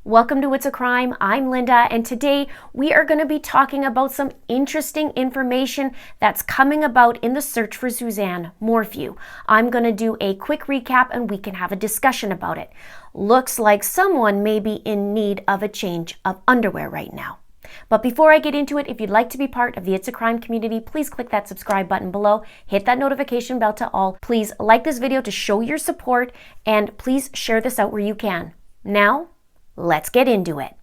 Welcome to It's a Crime. I'm Linda, and today we are going to be talking about some interesting information that's coming about in the search for SUZANNE Morphew. I'm going to do a quick recap and we can have a discussion about it. Looks like someone may be in need of a change of underwear right now. But before I get into it, if you'd like to be part of the It's a Crime community, please click that subscribe button below, hit that notification bell to all. Please like this video to show your support, and please share this out where you can. Now, let's get into it.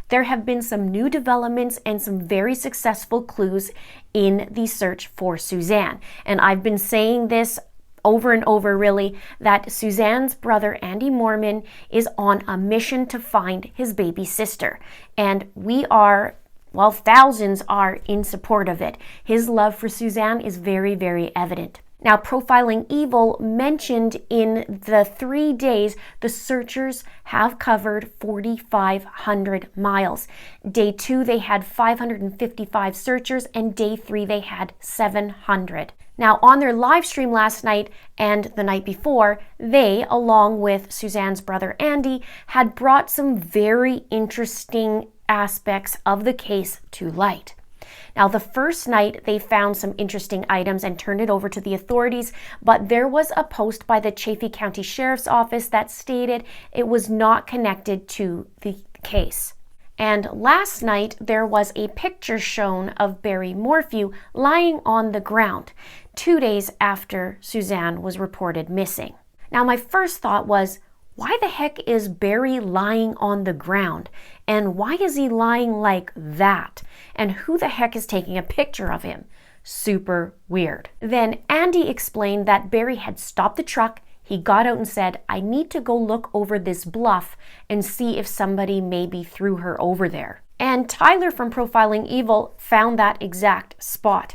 There have been some new developments and some very successful clues in the search for SUZANNE. And I've been saying this over and over, really, that SUZANNE's brother, Andy Moorman, is on a mission to find his baby sister. And we are, well, thousands are in support of it. His love for SUZANNE is very, very evident. Now, Profiling Evil mentioned in the 3 days, the searchers have covered 4,500 miles. Day 2, they had 555 searchers, and day 3, they had 700. Now, on their live stream last night and the night before, they, along with SUZANNE's brother Andy, had brought some very interesting aspects of the case to light. Now, the first night, they found some interesting items and turned it over to the authorities, but there was a post by the Chaffee County Sheriff's Office that stated it was not connected to the case. And last night, there was a picture shown of Barry Morphew lying on the ground 2 days after SUZANNE was reported missing. Now, my first thought was, why the heck is Barry lying on the ground? And why is he lying like that? And who the heck is taking a picture of him? Super weird. Then Andy explained that Barry had stopped the truck. He got out and said, I need to go look over this bluff and see if somebody maybe threw her over there. And Tyler from Profiling Evil found that exact spot.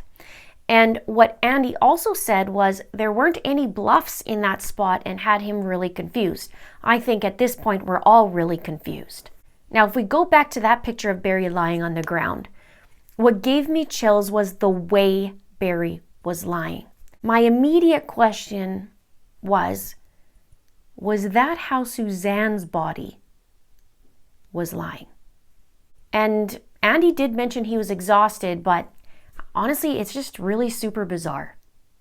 And what Andy also said was there weren't any bluffs in that spot and had him really confused. I think at this point we're all really confused. Now, if we go back to that picture of Barry lying on the ground, what gave me chills was the way Barry was lying. My immediate question was that how SUZANNE's body was lying? And Andy did mention he was exhausted, but honestly, it's just really super bizarre.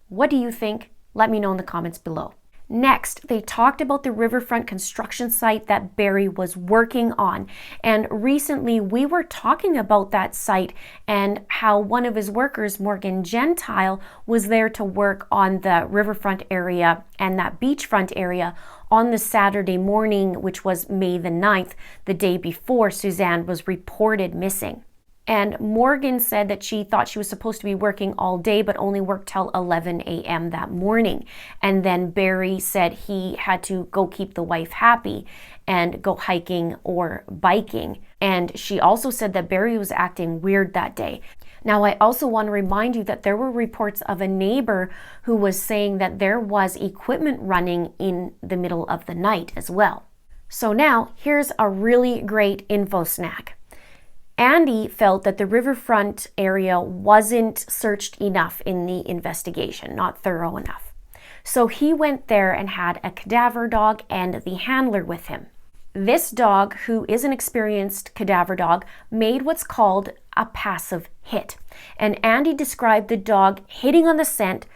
What do you think? Let me know in the comments below. Next, they talked about the riverfront construction site that Barry was working on. And recently, we were talking about that site and how one of his workers, Morgan Gentile, was there to work on the riverfront area and that beachfront area on the Saturday morning, which was May the 9th, the day before SUZANNE was reported missing. And Morgan said that she thought she was supposed to be working all day, but only worked till 11 a.m. that morning. And then Barry said he had to go keep the wife happy and go hiking or biking. And she also said that Barry was acting weird that day. Now, I also want to remind you that there were reports of a neighbor who was saying that there was equipment running in the middle of the night as well. So now, here's a really great info snack. Andy felt that the riverfront area wasn't searched enough in the investigation, not thorough enough. So he went there and had a cadaver dog and the handler with him. This dog, who is an experienced cadaver dog, made what's called a passive hit. And Andy described the dog hitting on the scent,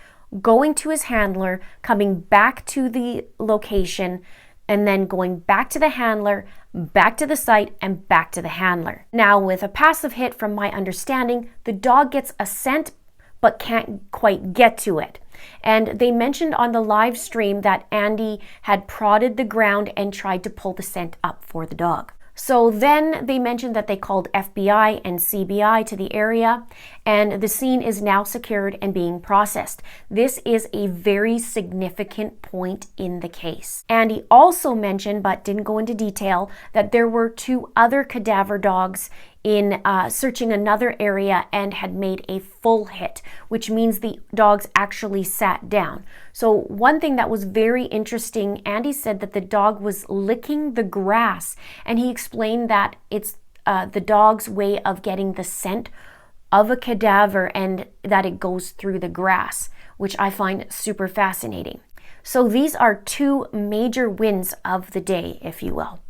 going to his handler, coming back to the location, and then going back to the handler, back to the site, and back to the handler. Now, with a passive hit, from my understanding, the dog gets a scent but can't quite get to it. And they mentioned on the live stream that Andy had prodded the ground and tried to pull the scent up for the dog. So then they mentioned that they called FBI and CBI to the area, and the scene is now secured and being processed. This is a very significant point in the case. And he also mentioned, but didn't go into detail, that there were 2 other cadaver dogs in searching another area and had made a full hit, which means the dogs actually sat down. So one thing that was very interesting, Andy said that the dog was licking the grass, and he explained that it's the dog's way of getting the scent of a cadaver and that it goes through the grass, which I find super fascinating. So these are two major wins of the day, if you will.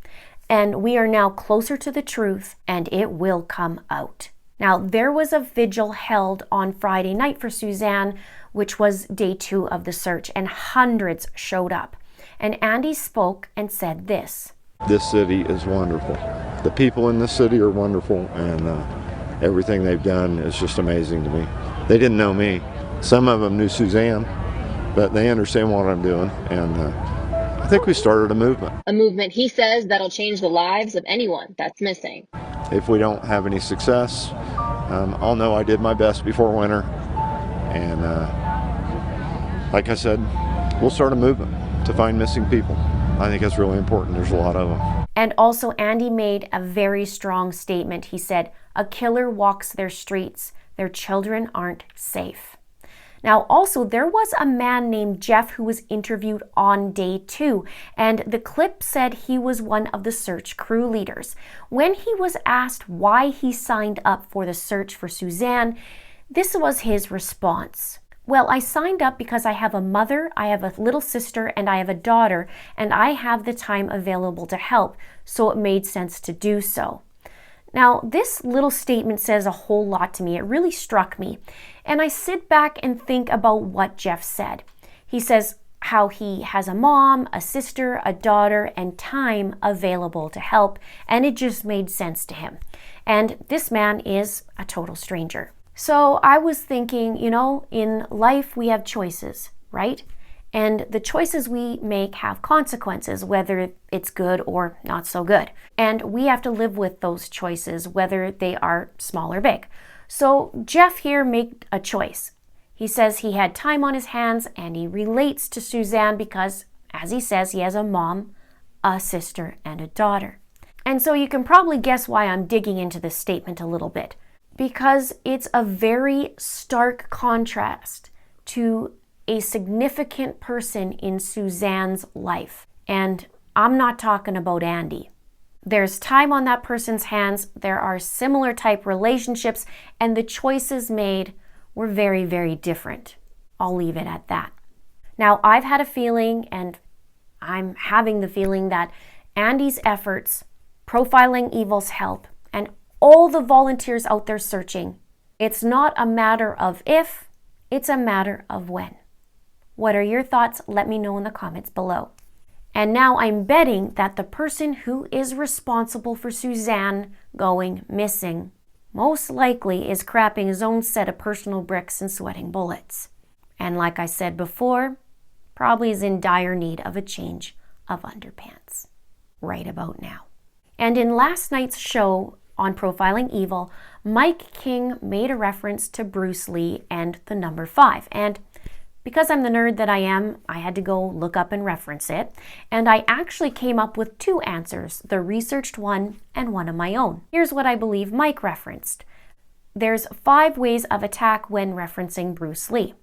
And we are now closer to the truth, and it will come out. Now, there was a vigil held on Friday night for Suzanne, which was day 2 of the search, and hundreds showed up. And Andy spoke and said this. This city is wonderful. The people in this city are wonderful, and everything they've done is just amazing to me. They didn't know me. Some of them knew Suzanne, but they understand what I'm doing, and I think we started a movement. A movement, he says, that'll change the lives of anyone that's missing. If we don't have any success, I'll know I did my best before winter, and like I said, we'll start a movement to find missing people. I think that's really important. There's a lot of them. And also, Andy made a very strong statement. He said, a killer walks their streets. Their children aren't safe. Now, also, there was a man named Jeff who was interviewed on day 2, and the clip said he was one of the search crew leaders. When he was asked why he signed up for the search for Suzanne, this was his response. Well, I signed up because I have a mother, I have a little sister, and I have a daughter, and I have the time available to help, so it made sense to do so. Now, this little statement says a whole lot to me. It really struck me. And I sit back and think about what Jeff said. He says how he has a mom, a sister, a daughter, and time available to help, and it just made sense to him. And this man is a total stranger. So I was thinking, in life we have choices, right? And the choices we make have consequences, whether it's good or not so good. And we have to live with those choices, whether they are small or big. So Jeff here made a choice. He says he had time on his hands, and he relates to Suzanne because, as he says, he has a mom, a sister, and a daughter. And so you can probably guess why I'm digging into this statement a little bit. Because it's a very stark contrast to a significant person in Suzanne's life. And I'm not talking about Andy. There's time on that person's hands, there are similar type relationships, and the choices made were very, very different. I'll leave it at that. Now, I've had a feeling, and I'm having the feeling, that Andy's efforts, Profiling Evil's help, and all the volunteers out there searching, it's not a matter of if, it's a matter of when. What are your thoughts? Let me know in the comments below. And now I'm betting that the person who is responsible for Suzanne going missing most likely is crapping his own set of personal bricks and sweating bullets. And like I said before, probably is in dire need of a change of underpants right about now. And in last night's show on Profiling Evil, Mike King made a reference to Bruce Lee and the number 5. And because I'm the nerd that I am, I had to go look up and reference it. And I actually came up with 2 answers, the researched one and one of my own. Here's what I believe Mike referenced. There's 5 ways of attack when referencing Bruce Lee.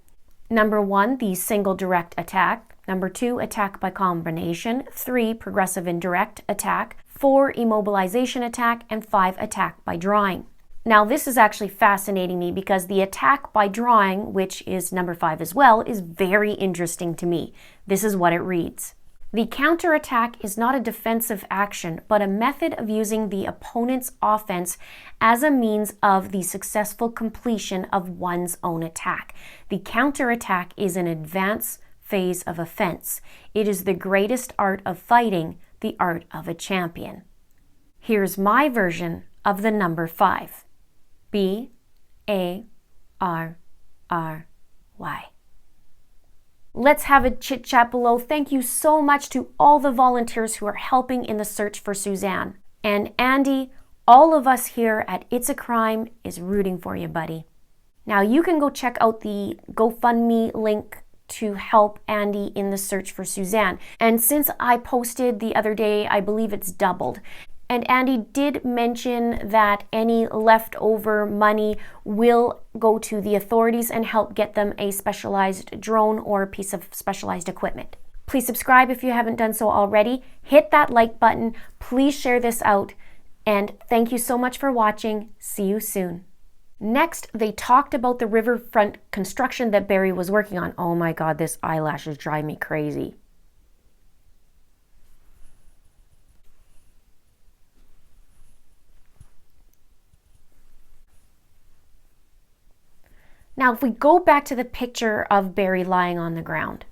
Number 1, the single direct attack. Number 2, attack by combination. 3, progressive indirect attack. 4, immobilization attack. And 5, attack by drawing. Now, this is actually fascinating me because the attack by drawing, which is number 5 as well, is very interesting to me. This is what it reads. The counterattack is not a defensive action, but a method of using the opponent's offense as a means of the successful completion of one's own attack. The counterattack is an advanced phase of offense. It is the greatest art of fighting, the art of a champion. Here's my version of the number 5. B-A-R-R-Y. Let's have a chit chat below. Thank you so much to all the volunteers who are helping in the search for Suzanne. And Andy, all of us here at It's a Crime is rooting for you, buddy. Now you can go check out the GoFundMe link to help Andy in the search for Suzanne. And since I posted the other day, I believe it's doubled. And Andy did mention that any leftover money will go to the authorities and help get them a specialized drone or a piece of specialized equipment. Please subscribe if you haven't done so already. Hit that like button. Please share this out. And thank you so much for watching. See you soon. Next, they talked about the riverfront construction that Barry was working on. Oh my God, this eyelashes drive me crazy. Now, if we go back to the picture of Barry lying on the ground,